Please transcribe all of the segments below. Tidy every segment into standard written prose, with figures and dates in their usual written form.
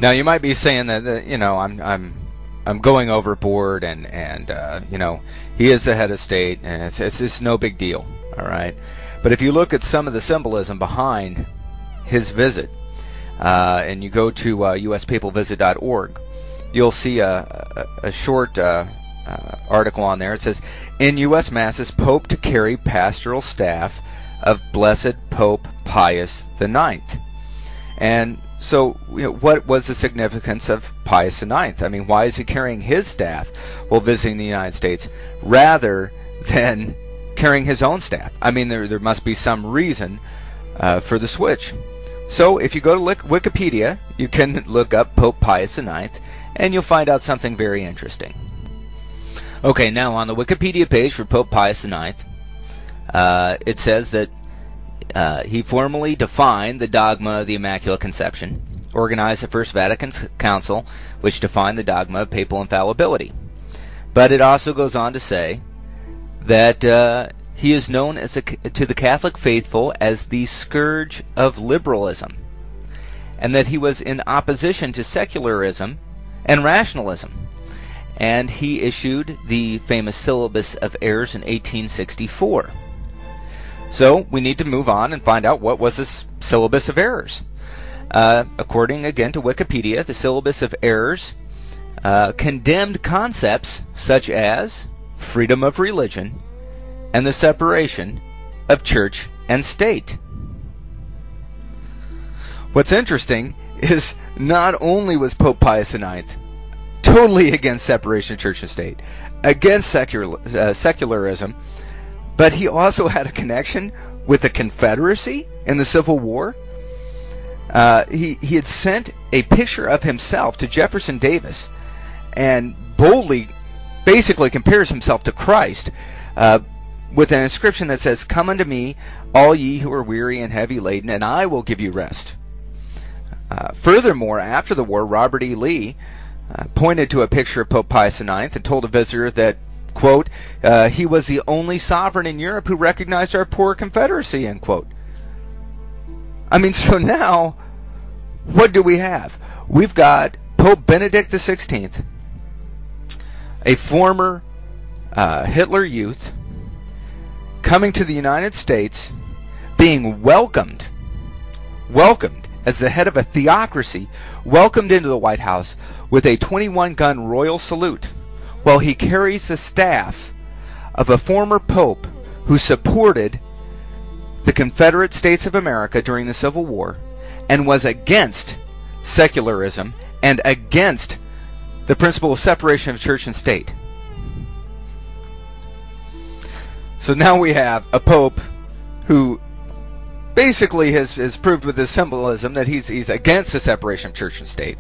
Now you might be saying that you know, I'm going overboard, and you know, he is the head of state, and it's no big deal, all right. But if you look at some of the symbolism behind his visit, and you go to uspapalvisit.org, you'll see a short article on there. It says, in U.S. Masses, Pope to carry pastoral staff of Blessed Pope Pius IX. And so, you know, what was the significance of Pius IX? I mean, why is he carrying his staff while visiting the United States rather than carrying his own staff? I mean, there must be some reason for the switch. So if you go to Wikipedia, you can look up Pope Pius IX, and you'll find out something very interesting. Okay, now on the Wikipedia page for Pope Pius IX, it says that he formally defined the dogma of the Immaculate Conception, organized the First Vatican Council, which defined the dogma of papal infallibility. But it also goes on to say that he is known as to the Catholic faithful as the scourge of liberalism, and that he was in opposition to secularism and rationalism. And he issued the famous Syllabus of Errors in 1864. So we need to move on and find out what was this Syllabus of Errors. According again to Wikipedia, the Syllabus of Errors condemned concepts such as freedom of religion and the separation of church and state. What's interesting is not only was Pope Pius IX totally against separation of church and state, against secularism, but he also had a connection with the Confederacy in the Civil War. He had sent a picture of himself to Jefferson Davis and boldly basically compares himself to Christ with an inscription that says, "Come unto me, all ye who are weary and heavy laden, and I will give you rest." Furthermore, after the war, Robert E. Lee pointed to a picture of Pope Pius IX and told a visitor that, quote, he was the only sovereign in Europe who recognized our poor Confederacy, end quote. I mean, so now, what do we have? We've got Pope Benedict XVI, a former Hitler Youth, coming to the United States, being welcomed as the head of a theocracy, welcomed into the White House with a 21-gun royal salute, while he carries the staff of a former pope who supported the Confederate States of America during the Civil War and was against secularism and against the principle of separation of church and state. So now we have a pope who basically has proved with his symbolism that he's against the separation of church and state,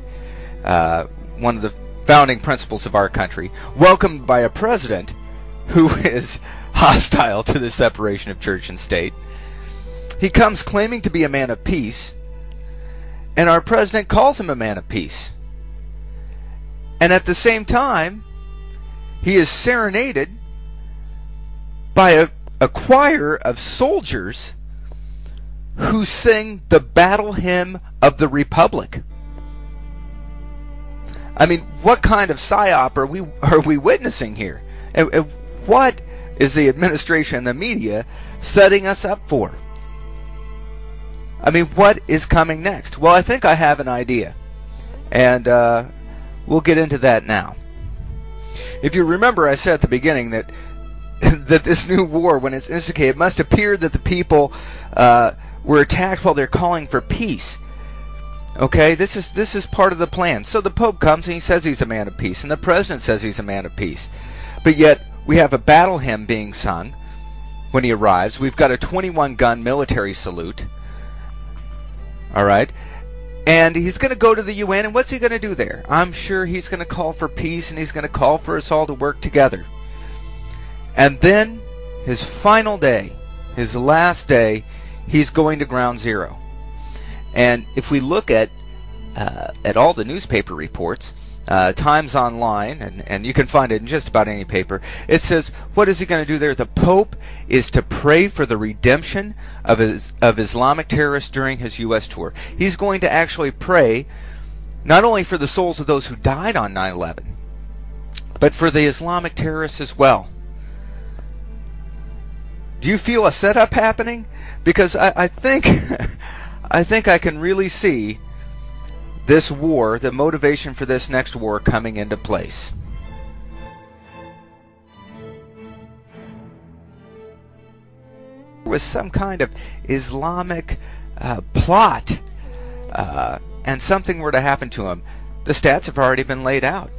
one of the founding principles of our country, welcomed by a president who is hostile to the separation of church and state. He comes claiming to be a man of peace, and our president calls him a man of peace. And at the same time, he is serenaded by a choir of soldiers who sing the battle hymn of the Republic. I mean, what kind of psyop are we witnessing here? And what is the administration and the media setting us up for? I mean, what is coming next? Well, I think I have an idea, and we'll get into that now. If you remember, I said at the beginning that this new war, when it's instigated, it must appear that the people were attacked while they're calling for peace. Okay, this is part of the plan. So the Pope comes and he says he's a man of peace, and the President says he's a man of peace. But yet, we have a battle hymn being sung when he arrives. We've got a 21-gun military salute. Alright? And he's going to go to the UN, and what's he going to do there? I'm sure he's going to call for peace, and he's going to call for us all to work together. And then, his final day, his last day, he's going to ground zero. And if we look at all the newspaper reports, Times Online, and you can find it in just about any paper, it says, what is he going to do there? The Pope is to pray for the redemption of Islamic terrorists during his U.S. tour. He's going to actually pray not only for the souls of those who died on 9/11, but for the Islamic terrorists as well. Do you feel a setup happening? Because I think I think I can really see this war, the motivation for this next war, coming into place. There was some kind of Islamic plot, and something were to happen to him. The stats have already been laid out.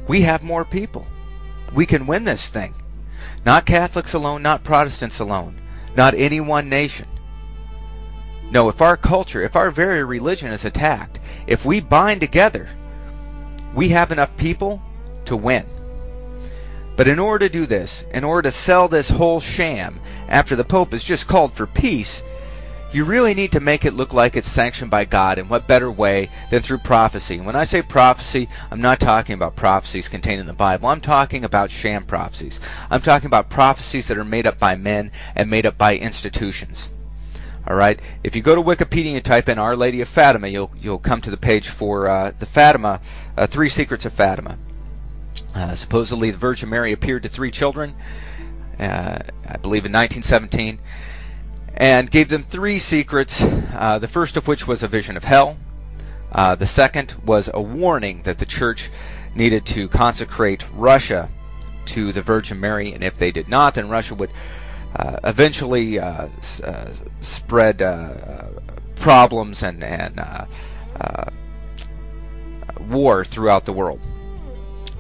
We have more people. We can win this thing. Not Catholics alone, not Protestants alone, not any one nation. No, if our culture, if our very religion is attacked, if we bind together, we have enough people to win. But in order to do this, in order to sell this whole sham, after the Pope has just called for peace, you really need to make it look like it's sanctioned by God, and what better way than through prophecy. And when I say prophecy, I'm not talking about prophecies contained in the Bible. I'm talking about sham prophecies. I'm talking about prophecies that are made up by men and made up by institutions. All right. If you go to Wikipedia and type in Our Lady of Fatima, you'll come to the page for the Fatima, 3 Secrets of Fatima. Supposedly, the Virgin Mary appeared to 3 children, I believe in 1917, and gave them 3 secrets. The first of which was a vision of hell. The second was a warning that the Church needed to consecrate Russia to the Virgin Mary, and if they did not, then Russia would eventually spread problems and war throughout the world.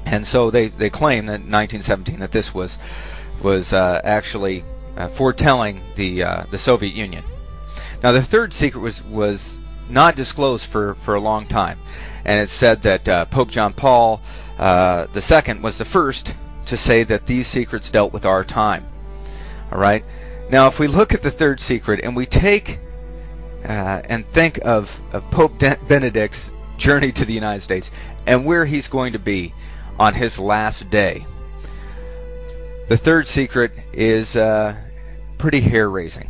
And so they claim that in 1917 that this was actually foretelling the Soviet Union. Now the third secret was not disclosed for a long time, and it said that Pope John Paul II was the first to say that these secrets dealt with our time. All right. Now, if we look at the third secret and we take and think of Pope Benedict's journey to the United States and where he's going to be on his last day, the third secret is pretty hair-raising.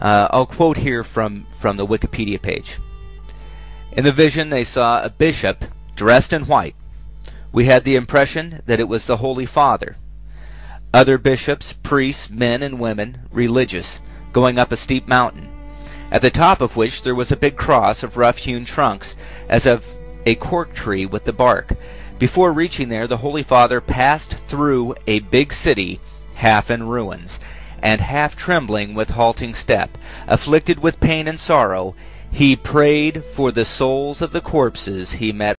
I'll quote here from the Wikipedia page. In the vision, they saw a bishop dressed in white. We had the impression that it was the Holy Father. Other bishops, priests, men and women, religious, going up a steep mountain, at the top of which there was a big cross of rough-hewn trunks, as of a cork tree with the bark. Before reaching there, the Holy Father passed through a big city, half in ruins, and half trembling with halting step. Afflicted with pain and sorrow, he prayed for the souls of the corpses he met